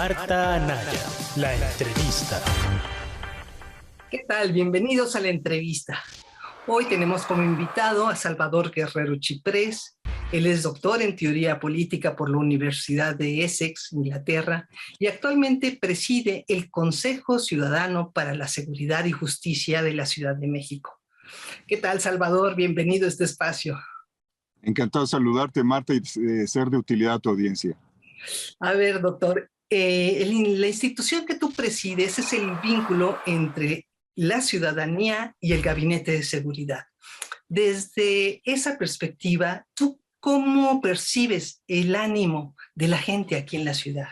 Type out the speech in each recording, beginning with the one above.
Marta Anaya, la entrevista. ¿Qué tal? Bienvenidos a la entrevista. Hoy tenemos como invitado a Salvador Guerrero Chiprés. Él es doctor en teoría política por la Universidad de Essex, Inglaterra, y actualmente preside el Consejo Ciudadano para la Seguridad y Justicia de la Ciudad de México. ¿Qué tal, Salvador? Bienvenido a este espacio. Encantado de saludarte, Marta, y ser de utilidad a tu audiencia. A ver, doctor, la institución que tú presides es el vínculo entre la ciudadanía y el gabinete de seguridad. Desde esa perspectiva, ¿tú cómo percibes el ánimo de la gente aquí en la ciudad?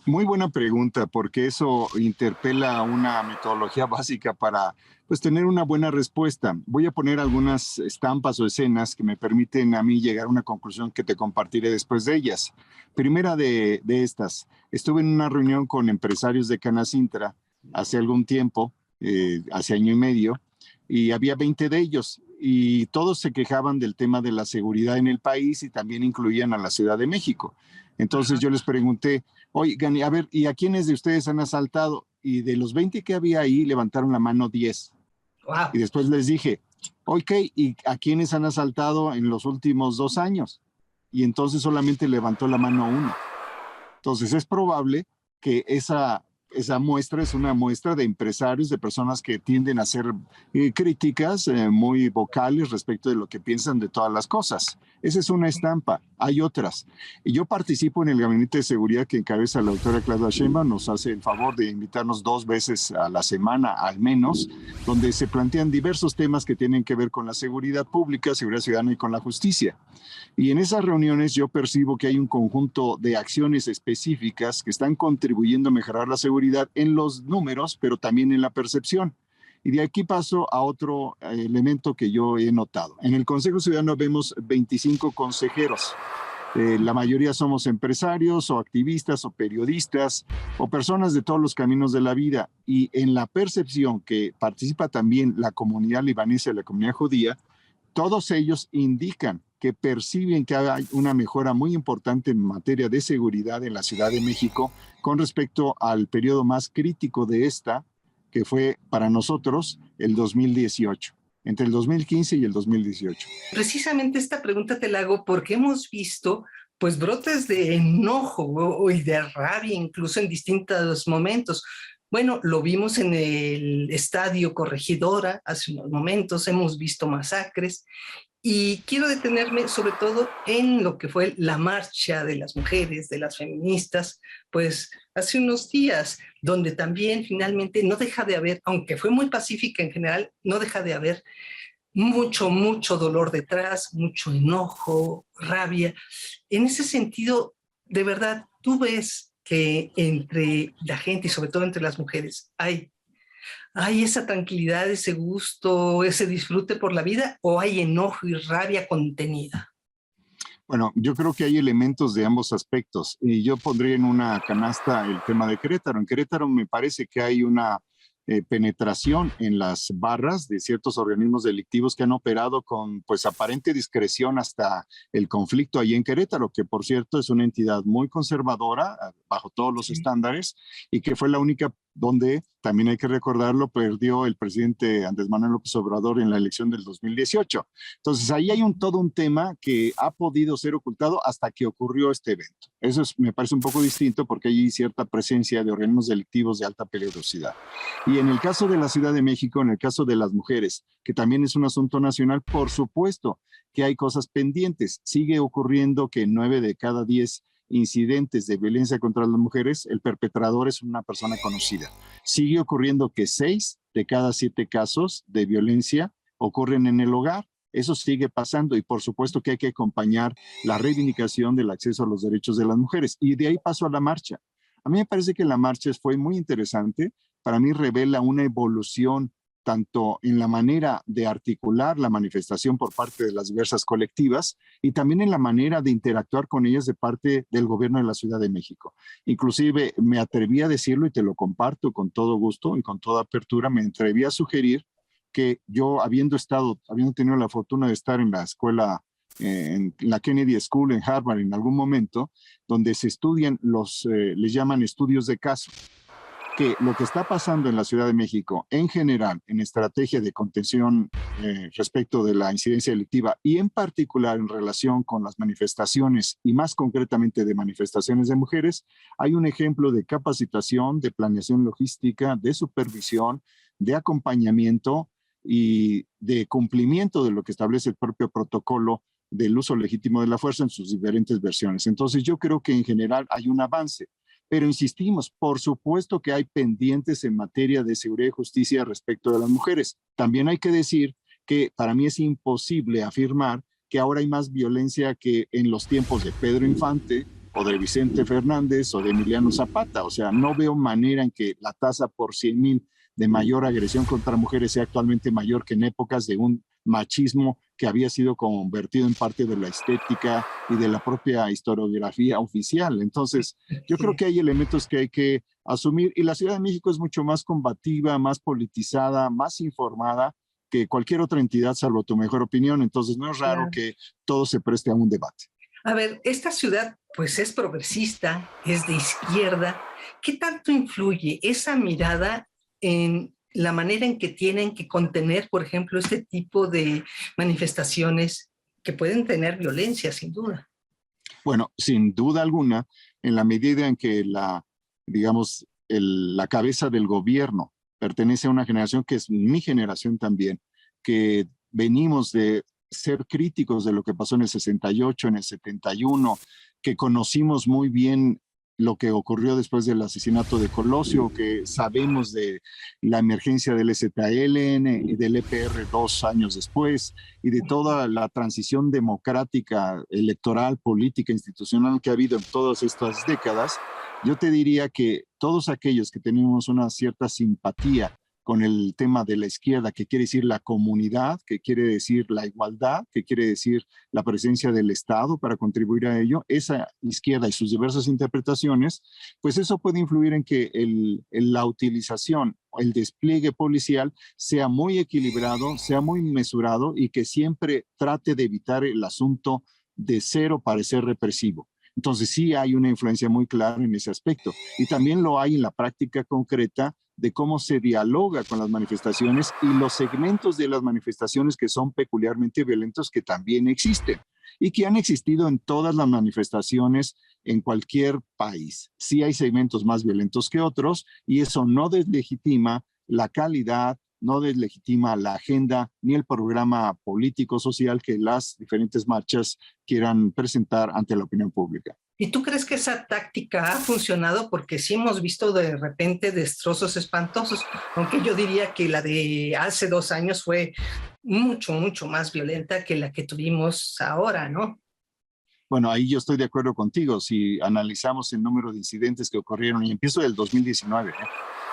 Muy buena pregunta, porque eso interpela una metodología básica para tener una buena respuesta. Voy a poner algunas estampas o escenas que me permiten a mí llegar a una conclusión que te compartiré después de ellas. Primera de estas, estuve en una reunión con empresarios de Canacintra hace algún tiempo, hace año y medio, y había 20 de ellos, y todos se quejaban del tema de la seguridad en el país y también incluían a la Ciudad de México. Entonces yo les pregunté, oigan, a ver, ¿y a quiénes de ustedes han asaltado? Y de los 20 que había ahí, levantaron la mano 10. Wow. Y después les dije, ok, ¿y a quiénes han asaltado en los últimos 2 años? Y entonces solamente levantó la mano 1. Entonces es probable que esa muestra es una muestra de empresarios, de personas que tienden a hacer críticas muy vocales respecto de lo que piensan de todas las cosas. Esa es una estampa, hay otras. Y yo participo en el Gabinete de Seguridad que encabeza la doctora Claudia Sheinbaum, nos hace el favor de invitarnos 2 veces a la semana al menos, donde se plantean diversos temas que tienen que ver con la seguridad pública, seguridad ciudadana y con la justicia. Y en esas reuniones yo percibo que hay un conjunto de acciones específicas que están contribuyendo a mejorar la seguridad en los números, pero también en la percepción. Y de aquí paso a otro elemento que yo he notado. En el Consejo Ciudadano vemos 25 consejeros. La mayoría somos empresarios o activistas o periodistas o personas de todos los caminos de la vida. Y en la percepción que participa también la comunidad libanesa y la comunidad judía, todos ellos indican que perciben que hay una mejora muy importante en materia de seguridad en la Ciudad de México con respecto al periodo más crítico de esta, que fue para nosotros el 2018, entre el 2015 y el 2018. Precisamente esta pregunta te la hago porque hemos visto pues brotes de enojo y de rabia incluso en distintos momentos. Bueno, lo vimos en el Estadio Corregidora hace unos momentos, hemos visto masacres y quiero detenerme sobre todo en lo que fue la marcha de las mujeres, de las feministas, pues hace unos días, donde también finalmente no deja de haber, aunque fue muy pacífica en general, no deja de haber mucho dolor detrás, mucho enojo, rabia. En ese sentido, de verdad, tú ves que entre la gente y sobre todo entre las mujeres hay esa tranquilidad, ese gusto, ese disfrute por la vida, o hay enojo y rabia contenida. Bueno, yo creo que hay elementos de ambos aspectos y yo pondría en una canasta el tema de Querétaro. En Querétaro me parece que hay una penetración en las barras de ciertos organismos delictivos que han operado con pues aparente discreción hasta el conflicto allí en Querétaro, que por cierto es una entidad muy conservadora bajo todos los estándares y que fue la única donde, también hay que recordarlo, perdió el presidente Andrés Manuel López Obrador en la elección del 2018. Entonces ahí hay todo un tema que ha podido ser ocultado hasta que ocurrió este evento. Eso me parece un poco distinto porque hay cierta presencia de organismos delictivos de alta peligrosidad. Y en el caso de la Ciudad de México, en el caso de las mujeres, que también es un asunto nacional, por supuesto que hay cosas pendientes. Sigue ocurriendo que 9 de cada 10 incidentes de violencia contra las mujeres, el perpetrador es una persona conocida. Sigue ocurriendo que 6 de cada 7 casos de violencia ocurren en el hogar. Eso sigue pasando y por supuesto que hay que acompañar la reivindicación del acceso a los derechos de las mujeres. Y de ahí paso a la marcha. A mí me parece que la marcha fue muy interesante. Para mí revela una evolución tanto en la manera de articular la manifestación por parte de las diversas colectivas y también en la manera de interactuar con ellas de parte del gobierno de la Ciudad de México. Inclusive me atreví a decirlo y te lo comparto con todo gusto y con toda apertura, me atreví a sugerir que yo habiendo tenido la fortuna de estar en la Escuela en la Kennedy School en Harvard en algún momento, donde se estudian les llaman estudios de caso, que lo que está pasando en la Ciudad de México en general, en estrategia de contención respecto de la incidencia delictiva y en particular en relación con las manifestaciones y más concretamente de manifestaciones de mujeres, hay un ejemplo de capacitación, de planeación logística, de supervisión, de acompañamiento y de cumplimiento de lo que establece el propio protocolo del uso legítimo de la fuerza en sus diferentes versiones. Entonces yo creo que en general hay un avance. Pero insistimos, por supuesto que hay pendientes en materia de seguridad y justicia respecto de las mujeres. También hay que decir que para mí es imposible afirmar que ahora hay más violencia que en los tiempos de Pedro Infante o de Vicente Fernández o de Emiliano Zapata. O sea, no veo manera en que la tasa por 100,000 de mayor agresión contra mujeres sea actualmente mayor que en épocas de un machismo que había sido convertido en parte de la estética y de la propia historiografía oficial. Entonces, yo creo que hay elementos que hay que asumir y la Ciudad de México es mucho más combativa, más politizada, más informada que cualquier otra entidad, salvo tu mejor opinión. Entonces, no es raro que todo se preste a un debate. A ver, esta ciudad pues es progresista, es de izquierda. ¿Qué tanto influye esa mirada en la manera en que tienen que contener, por ejemplo, este tipo de manifestaciones que pueden tener violencia, sin duda? Bueno, sin duda alguna, en la medida en que digamos, la cabeza del gobierno pertenece a una generación que es mi generación también, que venimos de ser críticos de lo que pasó en el 68, en el 71, que conocimos muy bien lo que ocurrió después del asesinato de Colosio, que sabemos de la emergencia del ZLN y del EPR 2 años después, y de toda la transición democrática, electoral, política, institucional que ha habido en todas estas décadas. Yo te diría que todos aquellos que tenemos una cierta simpatía con el tema de la izquierda, que quiere decir la comunidad, que quiere decir la igualdad, que quiere decir la presencia del Estado para contribuir a ello, esa izquierda y sus diversas interpretaciones, pues eso puede influir en que la utilización, el despliegue policial sea muy equilibrado, sea muy mesurado y que siempre trate de evitar el asunto de cero parecer represivo. Entonces sí hay una influencia muy clara en ese aspecto y también lo hay en la práctica concreta de cómo se dialoga con las manifestaciones y los segmentos de las manifestaciones que son peculiarmente violentos que también existen y que han existido en todas las manifestaciones en cualquier país. Sí hay segmentos más violentos que otros y eso no deslegitima la calidad, no deslegitima la agenda ni el programa político-social que las diferentes marchas quieran presentar ante la opinión pública. ¿Y tú crees que esa táctica ha funcionado? Porque sí hemos visto de repente destrozos espantosos, aunque yo diría que la de hace 2 años fue mucho, mucho más violenta que la que tuvimos ahora, ¿no? Bueno, ahí yo estoy de acuerdo contigo. Si analizamos el número de incidentes que ocurrieron, y empiezo del 2019,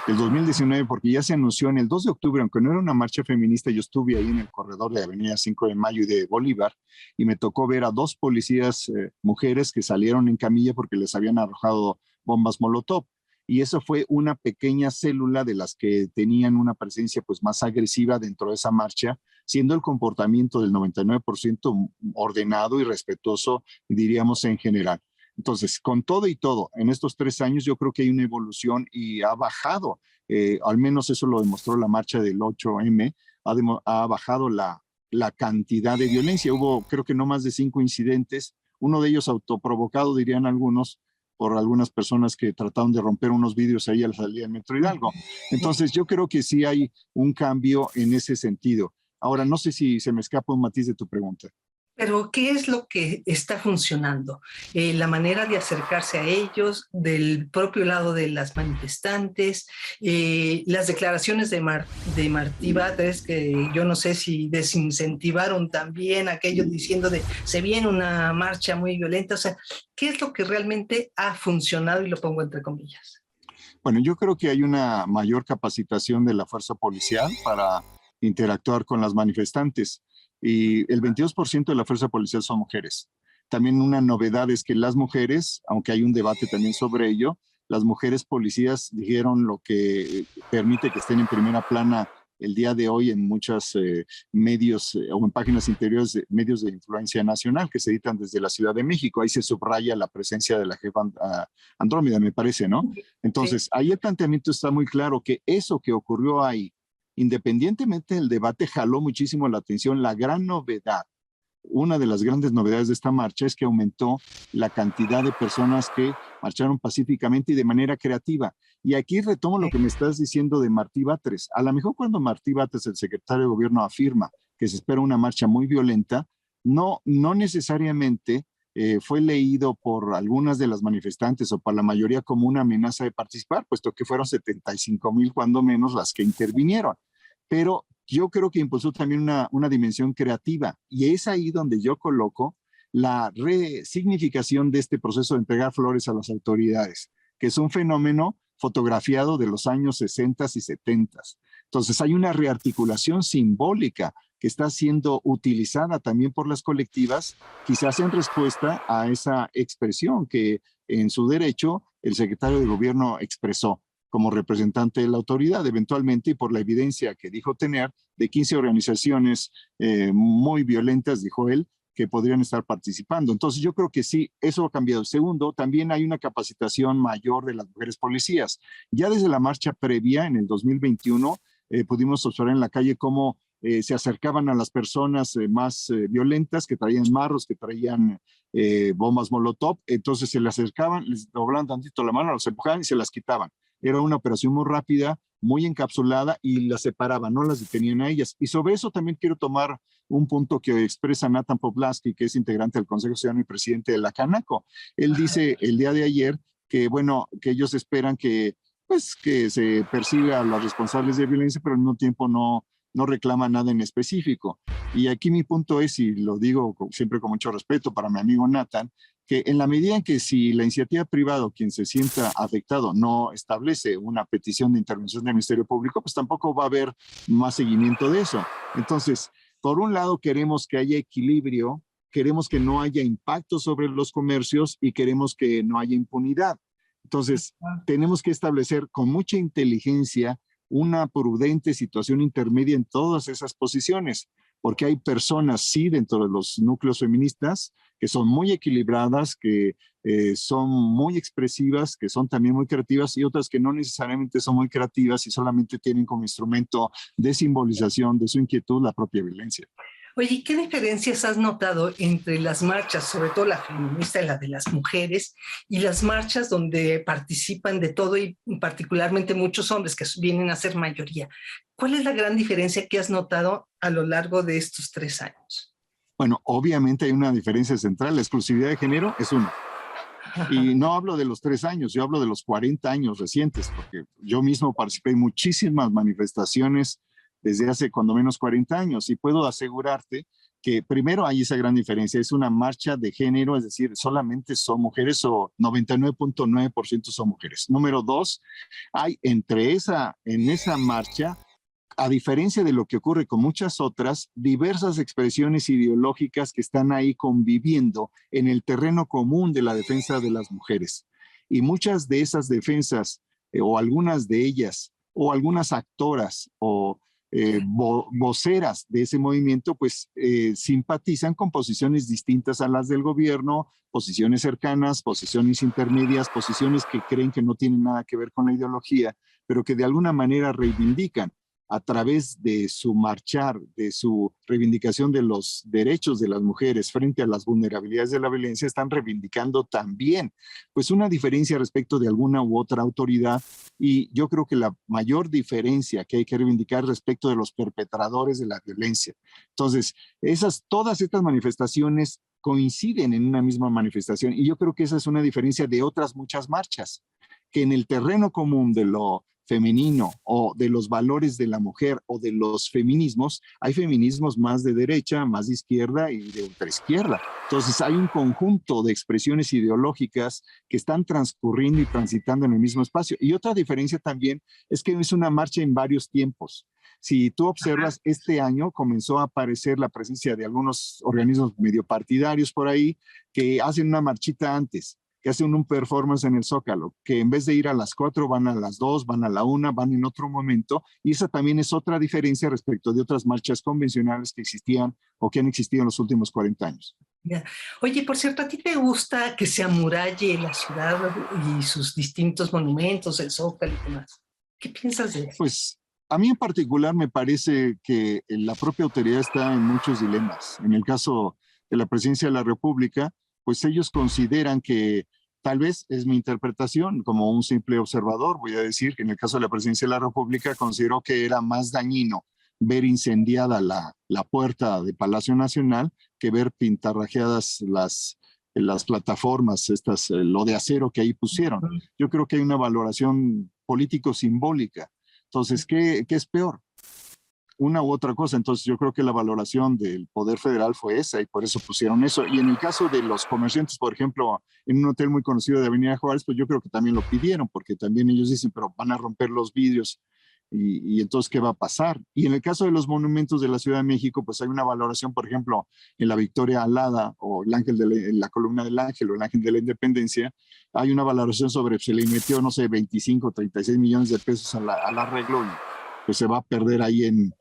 del 2019, porque ya se anunció en el 2 de octubre, aunque no era una marcha feminista, yo estuve ahí en el corredor de Avenida 5 de Mayo y de Bolívar, y me tocó ver a 2 policías mujeres que salieron en camilla porque les habían arrojado bombas Molotov. Y eso fue una pequeña célula de las que tenían una presencia pues más agresiva dentro de esa marcha, siendo el comportamiento del 99% ordenado y respetuoso, diríamos en general. Entonces, con todo y todo, en estos 3 años yo creo que hay una evolución y ha bajado, al menos eso lo demostró la marcha del 8M, ha bajado la cantidad de violencia. Hubo creo que no más de 5 incidentes, uno de ellos autoprovocado, dirían algunos, por algunas personas que trataron de romper unos vidrios ahí a la salida del Metro Hidalgo. Entonces yo creo que sí hay un cambio en ese sentido. Ahora, no sé si se me escapa un matiz de tu pregunta. Pero ¿qué es lo que está funcionando? La manera de acercarse a ellos, del propio lado de las manifestantes, las declaraciones de Martí Batres, que yo no sé si desincentivaron también aquellos diciendo de se viene una marcha muy violenta. O sea, ¿qué es lo que realmente ha funcionado? Y lo pongo entre comillas. Bueno, yo creo que hay una mayor capacitación de la fuerza policial para interactuar con las manifestantes. Y el 22% de la fuerza policial son mujeres. También una novedad es que las mujeres, aunque hay un debate también sobre ello, las mujeres policías dijeron lo que permite que estén en primera plana el día de hoy en muchos medios o en páginas interiores de medios de influencia nacional que se editan desde la Ciudad de México. Ahí se subraya la presencia de la jefa Andrómeda, me parece, ¿no? Entonces, Sí. ahí el planteamiento está muy claro que eso que ocurrió ahí, independientemente del debate, jaló muchísimo la atención. La gran novedad, una de las grandes novedades de esta marcha es que aumentó la cantidad de personas que marcharon pacíficamente y de manera creativa. Y aquí retomo lo que me estás diciendo de Martí Batres. A lo mejor cuando Martí Batres, el secretario de gobierno, afirma que se espera una marcha muy violenta, no necesariamente fue leído por algunas de las manifestantes o por la mayoría como una amenaza de participar, puesto que fueron 75,000 cuando menos las que intervinieron. Pero yo creo que impulsó también una dimensión creativa y es ahí donde yo coloco la resignificación de este proceso de entregar flores a las autoridades, que es un fenómeno fotografiado de los años 60 y 70. Entonces hay una rearticulación simbólica que está siendo utilizada también por las colectivas, quizás en respuesta a esa expresión que en su derecho el secretario de gobierno expresó como representante de la autoridad, eventualmente, y por la evidencia que dijo tener de 15 organizaciones muy violentas, dijo él, que podrían estar participando. Entonces yo creo que sí, eso ha cambiado. Segundo, también hay una capacitación mayor de las mujeres policías. Ya desde la marcha previa, en el 2021, pudimos observar en la calle cómo se acercaban a las personas más violentas, que traían marros, que traían bombas molotov, entonces se le acercaban, les doblaban tantito la mano, los empujaban y se las quitaban. Era una operación muy rápida, muy encapsulada y las separaban, no las detenían a ellas. Y sobre eso también quiero tomar un punto que expresa Nathan Poplavsky, que es integrante del Consejo Ciudadano y presidente de la Canaco. Él dice el día de ayer que, bueno, que ellos esperan que, pues, que se persiga a los responsables de violencia, pero al mismo tiempo no reclama nada en específico. Y aquí mi punto es, y lo digo siempre con mucho respeto para mi amigo Nathan, que en la medida en que si la iniciativa privada o quien se sienta afectado no establece una petición de intervención del Ministerio Público, pues tampoco va a haber más seguimiento de eso. Entonces, por un lado queremos que haya equilibrio, queremos que no haya impacto sobre los comercios y queremos que no haya impunidad. Entonces, tenemos que establecer con mucha inteligencia una prudente situación intermedia en todas esas posiciones, porque hay personas, sí, dentro de los núcleos feministas, que son muy equilibradas, que son muy expresivas, que son también muy creativas, y otras que no necesariamente son muy creativas y solamente tienen como instrumento de simbolización de su inquietud la propia violencia. Oye, ¿qué diferencias has notado entre las marchas, sobre todo la feminista y la de las mujeres, y las marchas donde participan de todo y particularmente muchos hombres que vienen a ser mayoría? ¿Cuál es la gran diferencia que has notado a lo largo de estos 3 años? Bueno, obviamente hay una diferencia central. La exclusividad de género es una. Y no hablo de los 3 años, yo hablo de los 40 años recientes, porque yo mismo participé en muchísimas manifestaciones desde hace cuando menos 40 años y puedo asegurarte que primero hay esa gran diferencia, es una marcha de género, es decir, solamente son mujeres o 99.9% son mujeres. Número dos, hay en esa marcha, a diferencia de lo que ocurre con muchas otras, diversas expresiones ideológicas que están ahí conviviendo en el terreno común de la defensa de las mujeres. Y muchas de esas defensas, o algunas de ellas, o algunas actoras, o voceras de ese movimiento, pues simpatizan con posiciones distintas a las del gobierno, posiciones cercanas, posiciones intermedias, posiciones que creen que no tienen nada que ver con la ideología, pero que de alguna manera reivindican a través de su marchar, de su reivindicación de los derechos de las mujeres frente a las vulnerabilidades de la violencia, están reivindicando también pues una diferencia respecto de alguna u otra autoridad. Y yo creo que la mayor diferencia que hay que reivindicar respecto de los perpetradores de la violencia. Entonces, todas estas manifestaciones coinciden en una misma manifestación y yo creo que esa es una diferencia de otras muchas marchas, que en el terreno común de lo femenino o de los valores de la mujer o de los feminismos, hay feminismos más de derecha, más de izquierda y de ultraizquierda. Entonces hay un conjunto de expresiones ideológicas que están transcurriendo y transitando en el mismo espacio. Y otra diferencia también es que es una marcha en varios tiempos. Si tú observas, este año comenzó a aparecer la presencia de algunos organismos medio partidarios por ahí que hacen una marchita antes. que hacen un performance en el Zócalo, que en vez de ir a las 4 van a las 2, van a la 1, van en otro momento, y esa también es otra diferencia respecto de otras marchas convencionales que existían o que han existido en los últimos 40 años. Ya. Oye, por cierto, ¿a ti te gusta que se amuralle la ciudad y sus distintos monumentos, el Zócalo y demás? ¿Qué piensas de eso? Pues a mí en particular me parece que la propia autoridad está en muchos dilemas. En el caso de la Presidencia de la República, pues ellos consideran que, tal vez es mi interpretación como un simple observador, voy a decir que en el caso de la Presidencia de la República consideró que era más dañino ver incendiada la puerta de Palacio Nacional que ver pintarrajeadas las plataformas, lo de acero que ahí pusieron. Yo creo que hay una valoración político-simbólica. Entonces, ¿qué es peor? Una u otra cosa. Entonces, yo creo que la valoración del Poder Federal fue esa y por eso pusieron eso. Y en el caso de los comerciantes, por ejemplo, en un hotel muy conocido de Avenida Juárez, pues yo creo que también lo pidieron, porque también ellos dicen, pero van a romper los vidrios. Y entonces, ¿qué va a pasar? Y en el caso de los monumentos de la Ciudad de México, pues hay una valoración, por ejemplo, en la Victoria Alada o el ángel la columna del ángel o el ángel de la independencia, hay una valoración sobre, se le metió, no sé, 25, 36 millones de pesos al arreglo y pues se va a perder ahí en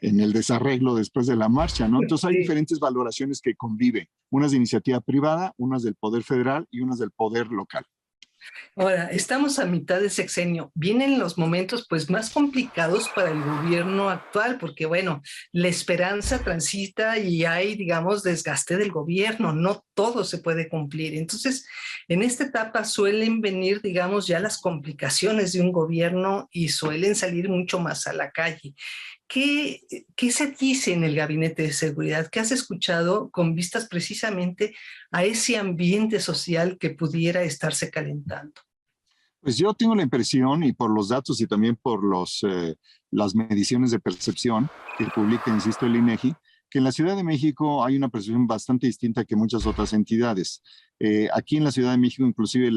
el desarreglo después de la marcha, ¿no? Entonces hay diferentes valoraciones que conviven, unas de iniciativa privada, unas del Poder Federal y unas del Poder local. Ahora, estamos a mitad de sexenio. Vienen los momentos pues más complicados para el gobierno actual, porque bueno, la esperanza transita y hay, digamos, desgaste del gobierno. No todo se puede cumplir. Entonces, en esta etapa suelen venir, digamos, ya las complicaciones de un gobierno y suelen salir mucho más a la calle. ¿Qué se dice en el Gabinete de Seguridad? ¿Qué has escuchado con vistas precisamente a ese ambiente social que pudiera estarse calentando? Pues yo tengo la impresión, y por los datos y también por las mediciones de percepción que publica, insisto, el INEGI, que en la Ciudad de México hay una percepción bastante distinta que muchas otras entidades. Aquí en la Ciudad de México, inclusive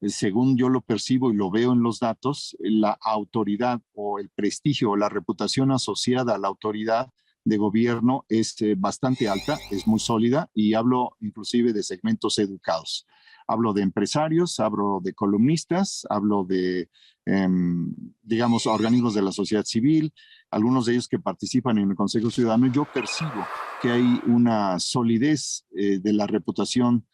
según yo lo percibo y lo veo en los datos, la autoridad o el prestigio o la reputación asociada a la autoridad de gobierno es bastante alta, es muy sólida, y hablo inclusive de segmentos educados. Hablo de empresarios, hablo de columnistas, hablo de, digamos, organismos de la sociedad civil, algunos de ellos que participan en el Consejo Ciudadano. Yo percibo que hay una solidez de la reputación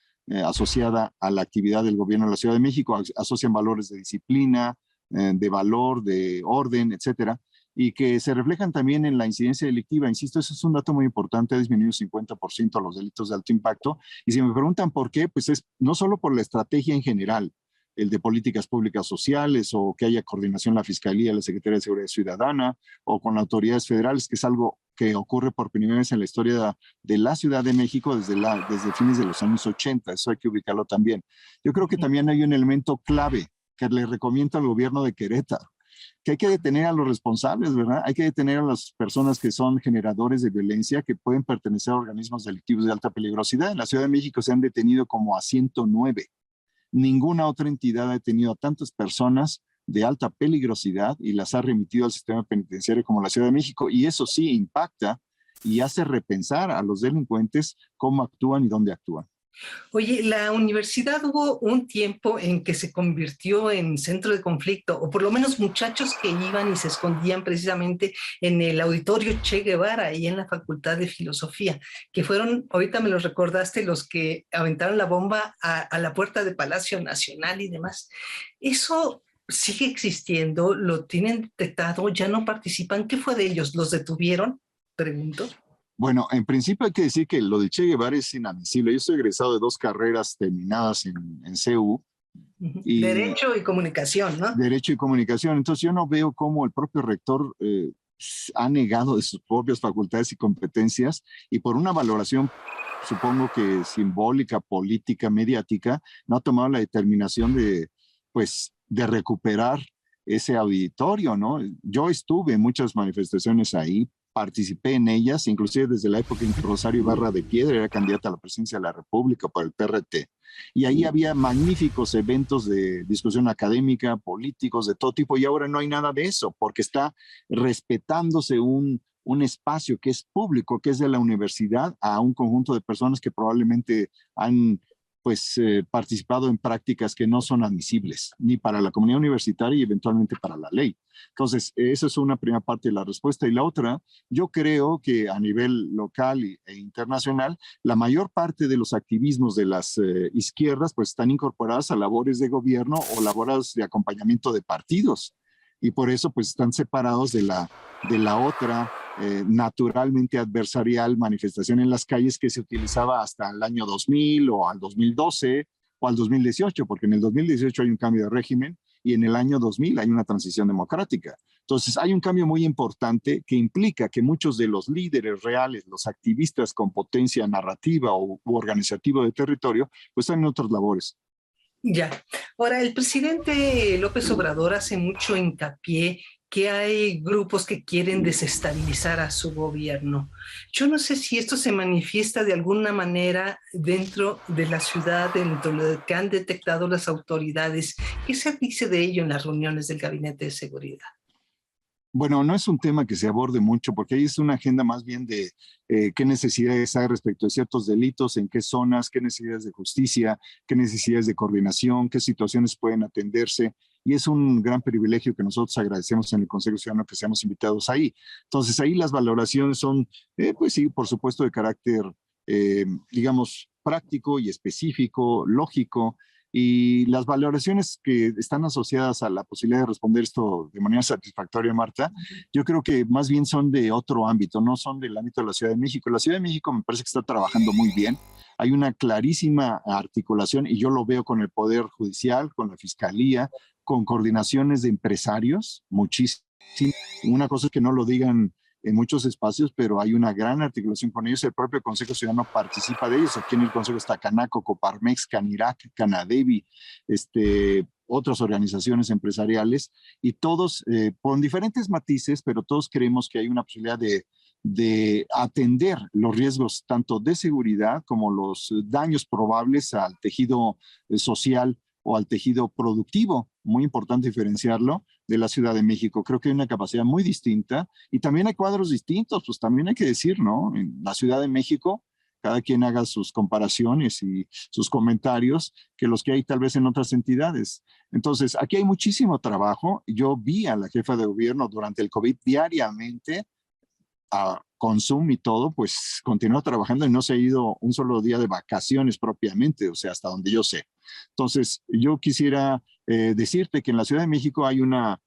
asociada a la actividad del gobierno de la Ciudad de México, asocian valores de disciplina, de valor, de orden, etcétera, y que se reflejan también en la incidencia delictiva. Insisto, eso es un dato muy importante, ha disminuido 50% los delitos de alto impacto, y si me preguntan por qué, pues es no solo por la estrategia en general, el de políticas públicas sociales, o que haya coordinación en la Fiscalía, la Secretaría de Seguridad Ciudadana, o con autoridades federales, que es algo que ocurre por primera vez en la historia de la Ciudad de México desde fines de los años 80, eso hay que ubicarlo también. Yo creo que también hay un elemento clave que le recomiendo al gobierno de Querétaro, que hay que detener a los responsables, ¿verdad? Hay que detener a las personas que son generadores de violencia, que pueden pertenecer a organismos delictivos de alta peligrosidad. En la Ciudad de México se han detenido como a 109. Ninguna otra entidad ha detenido a tantas personas de alta peligrosidad y las ha remitido al sistema penitenciario como la Ciudad de México. Y eso sí impacta y hace repensar a los delincuentes cómo actúan y dónde actúan. Oye, la universidad hubo un tiempo en que se convirtió en centro de conflicto, o por lo menos muchachos que iban y se escondían precisamente en el auditorio Che Guevara, ahí en la Facultad de Filosofía, que fueron, ahorita me los recordaste, los que aventaron la bomba a la puerta de Palacio Nacional y demás. Eso sigue existiendo, lo tienen detectado, ya no participan. ¿Qué fue de ellos? ¿Los detuvieron? Pregunto. Bueno, en principio hay que decir que lo de Che Guevara es inadmisible. Yo soy egresado de 2 carreras terminadas en CU. Y Derecho y comunicación, ¿no? Derecho y comunicación. Entonces yo no veo cómo el propio rector ha negado de sus propias facultades y competencias, y por una valoración, supongo que simbólica, política, mediática, no ha tomado la determinación de recuperar ese auditorio, ¿no? Yo estuve en muchas manifestaciones ahí, participé en ellas, inclusive desde la época en que Rosario Ibarra de Piedra era candidata a la presidencia de la República por el PRT. Y ahí había magníficos eventos de discusión académica, políticos, de todo tipo, y ahora no hay nada de eso, porque está respetándose un espacio que es público, que es de la universidad, a un conjunto de personas que probablemente han participado en prácticas que no son admisibles, ni para la comunidad universitaria y eventualmente para la ley. Entonces, esa es una primera parte de la respuesta. Y la otra, yo creo que a nivel local e internacional, la mayor parte de los activismos de las izquierdas pues están incorporadas a labores de gobierno o labores de acompañamiento de partidos. Y por eso pues están separados de la otra naturalmente adversarial manifestación en las calles que se utilizaba hasta el año 2000 o al 2012 o al 2018, porque en el 2018 hay un cambio de régimen y en el año 2000 hay una transición democrática. Entonces hay un cambio muy importante que implica que muchos de los líderes reales, los activistas con potencia narrativa u organizativa de territorio, pues están en otras labores. Ya. Ahora, el presidente López Obrador hace mucho hincapié que hay grupos que quieren desestabilizar a su gobierno. Yo no sé si esto se manifiesta de alguna manera dentro de la ciudad, dentro de lo que han detectado las autoridades. ¿Qué se dice de ello en las reuniones del Gabinete de Seguridad? Bueno, no es un tema que se aborde mucho, porque ahí es una agenda más bien de qué necesidades hay respecto de ciertos delitos, en qué zonas, qué necesidades de justicia, qué necesidades de coordinación, qué situaciones pueden atenderse. Y es un gran privilegio que nosotros agradecemos en el Consejo Ciudadano que seamos invitados ahí. Entonces, ahí las valoraciones son, pues sí, por supuesto, de carácter, digamos, práctico y específico, lógico. Y las valoraciones que están asociadas a la posibilidad de responder esto de manera satisfactoria, Marta, yo creo que más bien son de otro ámbito, no son del ámbito de la Ciudad de México. La Ciudad de México me parece que está trabajando muy bien. Hay una clarísima articulación y yo lo veo con el Poder Judicial, con la Fiscalía, con coordinaciones de empresarios, muchísimo. Una cosa es que no lo digan en muchos espacios, pero hay una gran articulación con ellos. El propio Consejo Ciudadano participa de ellos. Aquí en el Consejo está Canaco, Coparmex, Canirac, Canadevi, otras organizaciones empresariales, y todos con diferentes matices, pero todos creemos que hay una posibilidad de atender los riesgos tanto de seguridad como los daños probables al tejido social o al tejido productivo. Muy importante diferenciarlo de la Ciudad de México. Creo que hay una capacidad muy distinta y también hay cuadros distintos, pues también hay que decir, ¿no? En la Ciudad de México, cada quien haga sus comparaciones y sus comentarios que los que hay tal vez en otras entidades. Entonces, aquí hay muchísimo trabajo. Yo vi a la jefa de gobierno durante el COVID diariamente con Zoom y todo, pues continuó trabajando y no se ha ido un solo día de vacaciones propiamente, o sea, hasta donde yo sé. Entonces, yo quisiera decirte que en la Ciudad de México hay una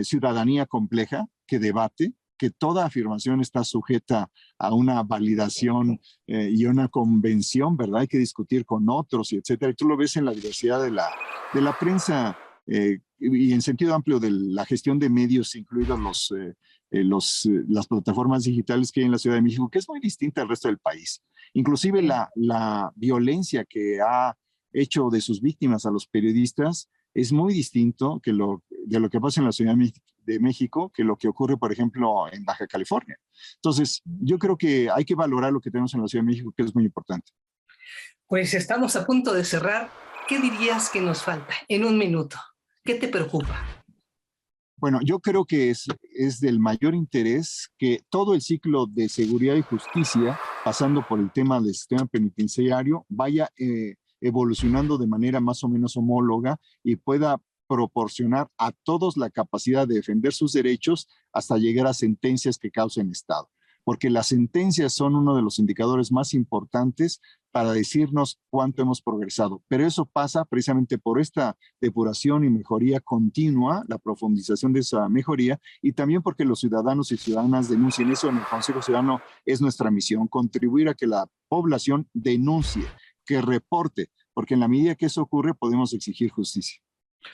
ciudadanía compleja que debate, que toda afirmación está sujeta a una validación y una convención, ¿verdad? Hay que discutir con otros y etcétera. Y tú lo ves en la diversidad de la prensa y en sentido amplio de la gestión de medios, incluidos las plataformas digitales que hay en la Ciudad de México, que es muy distinta al resto del país. Inclusive la violencia que ha hecho de sus víctimas a los periodistas es muy distinto de lo que pasa en la Ciudad de México que lo que ocurre, por ejemplo, en Baja California. Entonces, yo creo que hay que valorar lo que tenemos en la Ciudad de México, que es muy importante. Pues estamos a punto de cerrar. ¿Qué dirías que nos falta en un minuto? ¿Qué te preocupa? Bueno, yo creo que es del mayor interés que todo el ciclo de seguridad y justicia, pasando por el tema del sistema penitenciario, vaya evolucionando de manera más o menos homóloga y pueda proporcionar a todos la capacidad de defender sus derechos hasta llegar a sentencias que causen estado. Porque las sentencias son uno de los indicadores más importantes para decirnos cuánto hemos progresado. Pero eso pasa precisamente por esta depuración y mejoría continua, la profundización de esa mejoría, y también porque los ciudadanos y ciudadanas denuncien. Eso en el Consejo Ciudadano es nuestra misión, contribuir a que la población denuncie, que reporte, porque en la medida que eso ocurre podemos exigir justicia.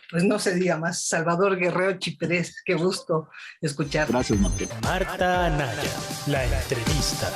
Pues no se diga más. Salvador Guerrero Chiprés, qué gusto escuchar. Gracias, Marta. Marta Anaya, la entrevista.